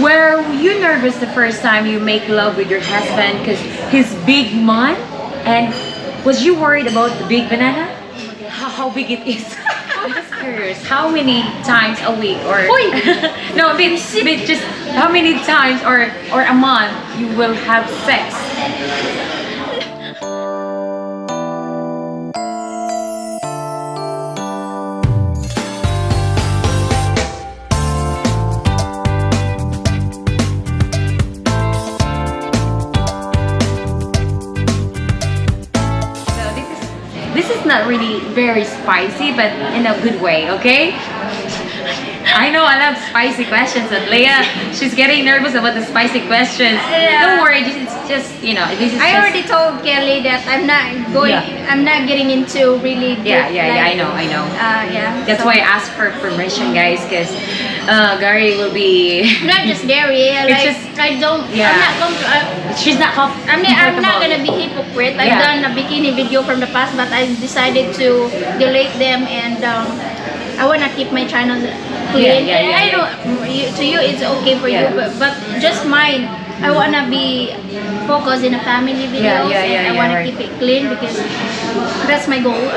Were you nervous the first time you make love with your husband because he's big man? And was you worried about the big banana? How big it is? I'm just curious, how many times a week or no, a bit just how many times or a month you will have sex? This is not really very spicy, but in a good way, okay? I know I love spicy questions, but Leia, she's getting nervous about the spicy questions. Yeah. Don't worry, it's just, you know, this is I just... already told Kelly that I'm not going. Yeah. I'm not getting into really. Deep, Yeah, like, I know. Yeah. That's so- why I asked for permission, guys, because Gary will be... Not just Gary. Like just- I don't. Yeah. I'm not going to. She's not I mean, I'm not comfortable. gonna be hypocrite. I've Yeah. done a bikini video from the past, but I decided to delete them, and I wanna keep my channel clean. Yeah. I know to you it's okay for Yeah. you, but just mine. I wanna be focused in a family videos, and I wanna right. keep it clean because that's my goal.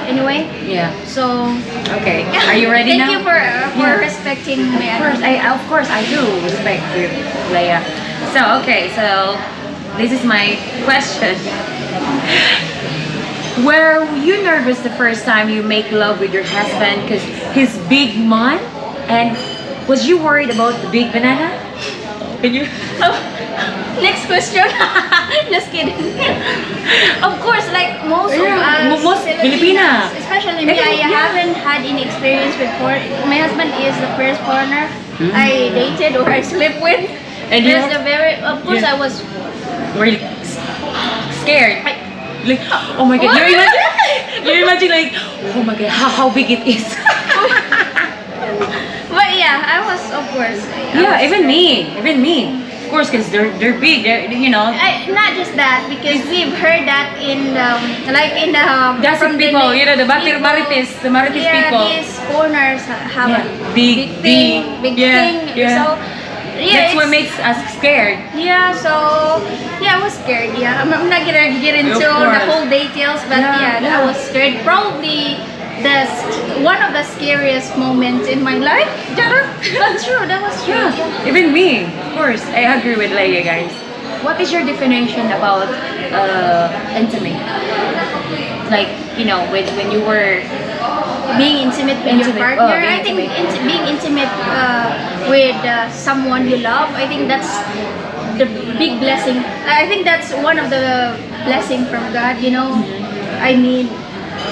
Anyway, Yeah. so Okay. Are you ready thank now? you for Yeah. respecting me. Of course I do respect you, Leia. So okay, so this is my question. Were you nervous the first time you make love with your husband because he's big man? And was you worried about the big banana? Can you? Next question. Just kidding. Of course, like most of Yeah, us most Filipinas, Filipina. especially me, I Yeah. haven't had any experience before. My husband is the first partner I dated or I slept with. And you That's the very. Of course, Yeah. I was. Really scared? Like, oh my god, you imagine like, oh my god, how big it is. But yeah, I was of course. Yeah, even me. Of course, because they're big. You know. Not just that, because we've heard that in like in the Gossip from the people, you know, the people- Marites people. these foreigners have Yeah, a big thing, big yeah, thing. yeah. So yeah, That's what it's- makes us scared. Yeah, so yeah, I was scared. Yeah, I'm not gonna get into Of the course. whole details, but Yeah, I was scared. Probably one of the scariest moments in my life. That's true. That was true. Yeah, even me. Of course, I agree with Leia, guys. What is your definition about intimate? Like, you know, when you were Being intimate with your Intimate. partner. Being I think intimate. being intimate with someone you love. I think that's the big blessing. I think that's one of the blessing from God. You know, I mean.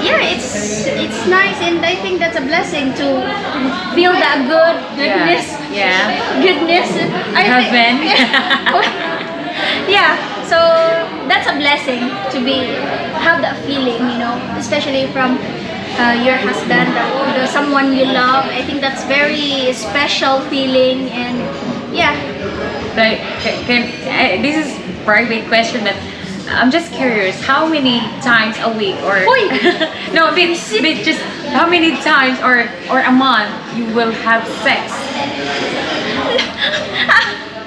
Yeah, it's nice, and I think that's a blessing to feel that goodness. Yeah. Goodness. Heaven. Yeah, so that's a blessing to have that feeling, you know, especially from your husband, someone you love. I think that's very special feeling, and yeah. Like, this is private question, but I'm just curious, how many times a week or no, bit just how many times or a month you will have sex?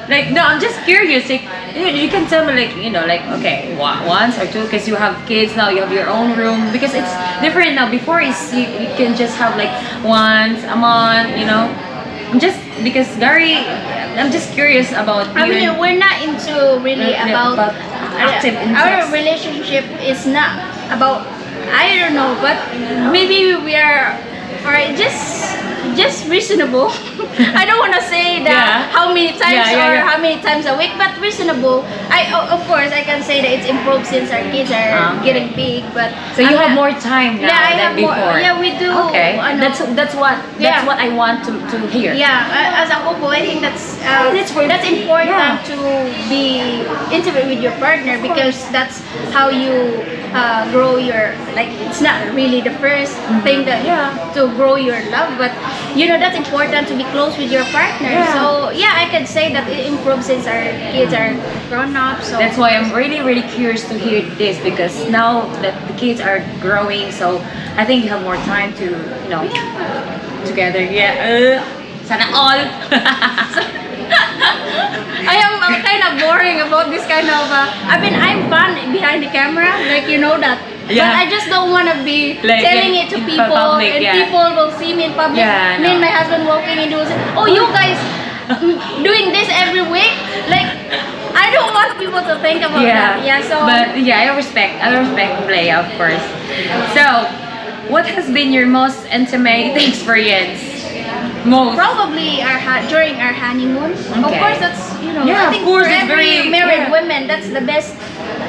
Like, no, I'm just curious. Like, you can tell me, like, you know, like, okay, once or two, because you have kids now, you have your own room, because it's different now. Before you can just have like once a month, you know. Because Gary, I'm just curious about I you. mean, we're not into really about active in our sex. relationship is not about, I don't know, but maybe we are alright, just reasonable. I don't want to say that Yeah. how many times Yeah. how many times a week, but reasonable. Of course I can say that it's improved since our kids are getting big, but So you I'm have not- more time now Yeah, I than have more. before. Yeah, we do. Okay, Ano, that's what I want to hear. yeah, as a couple, I think that's That's important to be intimate with your partner, because that's how you grow your, like, it's not really the first thing that to grow your love, but you know that's important to be close with your partner. Yeah. So yeah, I can say that it improves since our kids are grown up. So That's why I'm really curious to hear this, because now that the kids are growing, so I think you have more time to, you know, together. Yeah. Sana all. have this kind of. I mean, I'm fun behind the camera, like you know that. Yeah. But I just don't want to be Like, telling it to in people, public, and yeah. people will see me in public. Yeah, Me and no. my husband walking and he will say, "Oh, you guys doing this every week?" Like, I don't want people to think about that. Yeah. So. But yeah, I respect play, of course. So, what has been your most intimate experience? Most. Probably during our honeymoon. Of Okay. course, that's Yeah, I think of course, for it's every very- married yeah. woman, that's the best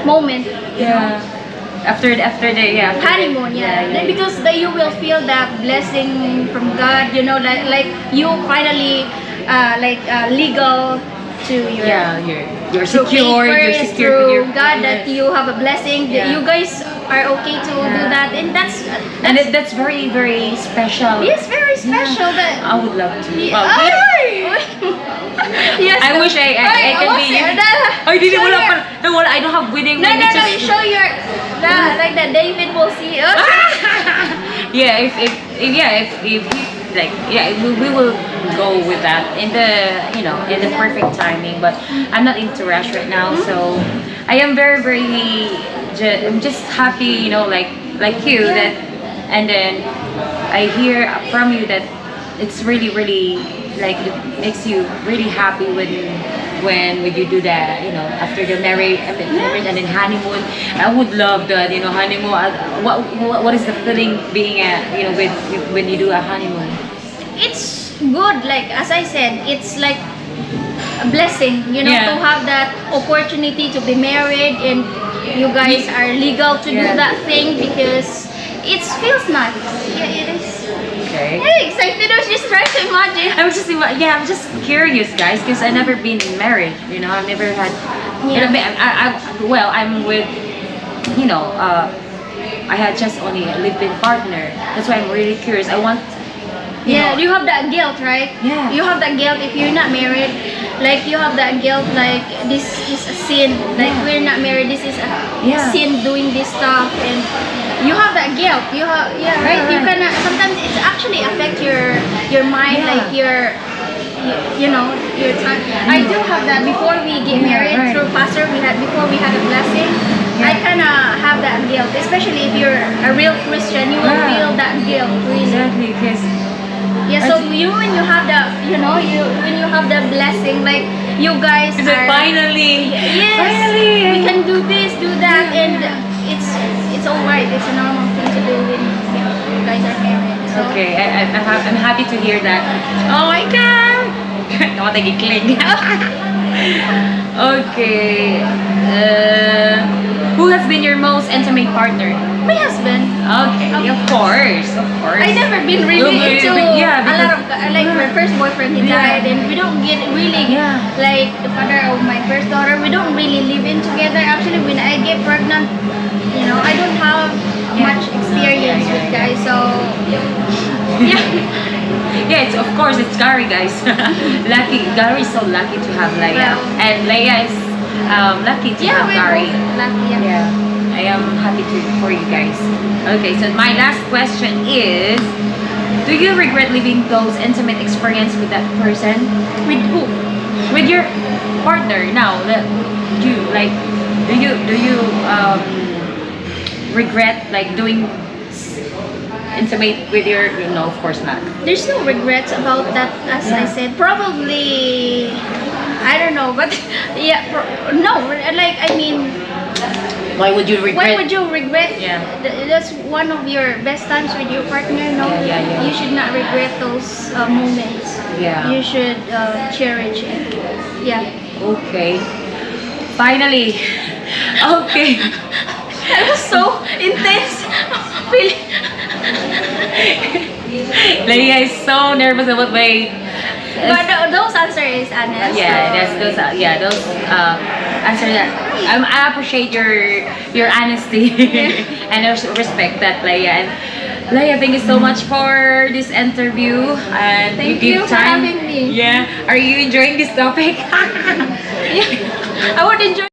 moment. Yeah. After the Honeymoon, yeah. Then because you will feel that blessing from God. Like you finally legal to your. Yeah, you're through secure. You're papers, secure with your through God that you have a blessing. That Yeah. you guys are okay to do that, and that's that's very very special. it's very special. That I would love to. Yeah. Well, Yes. I wish I can be. I didn't show wala your- pa. No, I don't have wedding. No, ring, no, it's no. just- You show your like that. David will see. Yeah, if he like we will go with that in the in the perfect timing. But I'm not into rush right now, so I am very very. I'm just happy, like you that, and then I hear from you that it's really really like it makes you really happy when you do that, after the marriage and then honeymoon. I would love that, honeymoon. What is the feeling being with when you do a honeymoon? It's good. Like as I said, it's like a blessing, Yeah. to have that opportunity to be married, and you guys are legal to do Yeah. that thing because it feels nice. Yeah, it is. Okay. Hey, excited! I was just trying to imagine. I'm just curious, guys, because I never been married. I've never had. I'm with. I had just only a live-in partner. That's why I'm really curious. I want. Yeah, you have that guilt, right? Yeah. You have that guilt if you're not married. Like you have that guilt, like this is a sin. Like Yeah. we're not married, this is a Yeah. sin doing this stuff, and you have that guilt. You have right. You Right. cannot. Sometimes it's actually affect your mind, Yeah. like your time. I do have that before we get married. right. Through pastor, before we had a blessing. I Yeah. kind of have that guilt, especially if you're a real Christian. You will Yeah. feel that guilt, really. Exactly, because Yeah, so when you have the, when you have the blessing, like you guys are finally, yes, finally, we can do this, do that, and it's alright. It's a normal thing to do when you guys are married. So. Okay, I'm happy to hear that. Oh my God! Ako nagikling. Okay. Who has been your most intimate partner? My husband. Okay, of course. I never been really into yeah, a lot of like my first boyfriend. He Yeah. died, and we don't get really Yeah. like the father of my first daughter. We don't really live in together. Actually, when I get pregnant, I don't have much experience with guys, so yeah. Yeah, of course, it's Gary, guys. Gary is so lucky to have Leia, Well. and Leia is lucky to have we're Gary. both lucky. Yeah, I am happy for you guys. Okay, so my last question is: do you regret living those intimate experience with that person? With who? With your partner now? Do you regret like doing intimate with your? No, of course not. There's no regrets about that, as I Yeah. said. Probably, I don't know, but yeah, no. Like I mean, Why would you regret? why would you regret? Yeah. That's one of your best times with your partner. No, Yeah. you should not regret those moments. Yeah. You should cherish it. Yeah. Okay. Finally. Okay. That was so intense. Really. Leia is so nervous about my. But those answer is honest. Yeah, so- those answer that. I appreciate your honesty and I respect that, Leia. And Leia, thank you so much for this interview and Thank give you for time. having me. Yeah, are you enjoying this topic? Yeah. I would enjoy.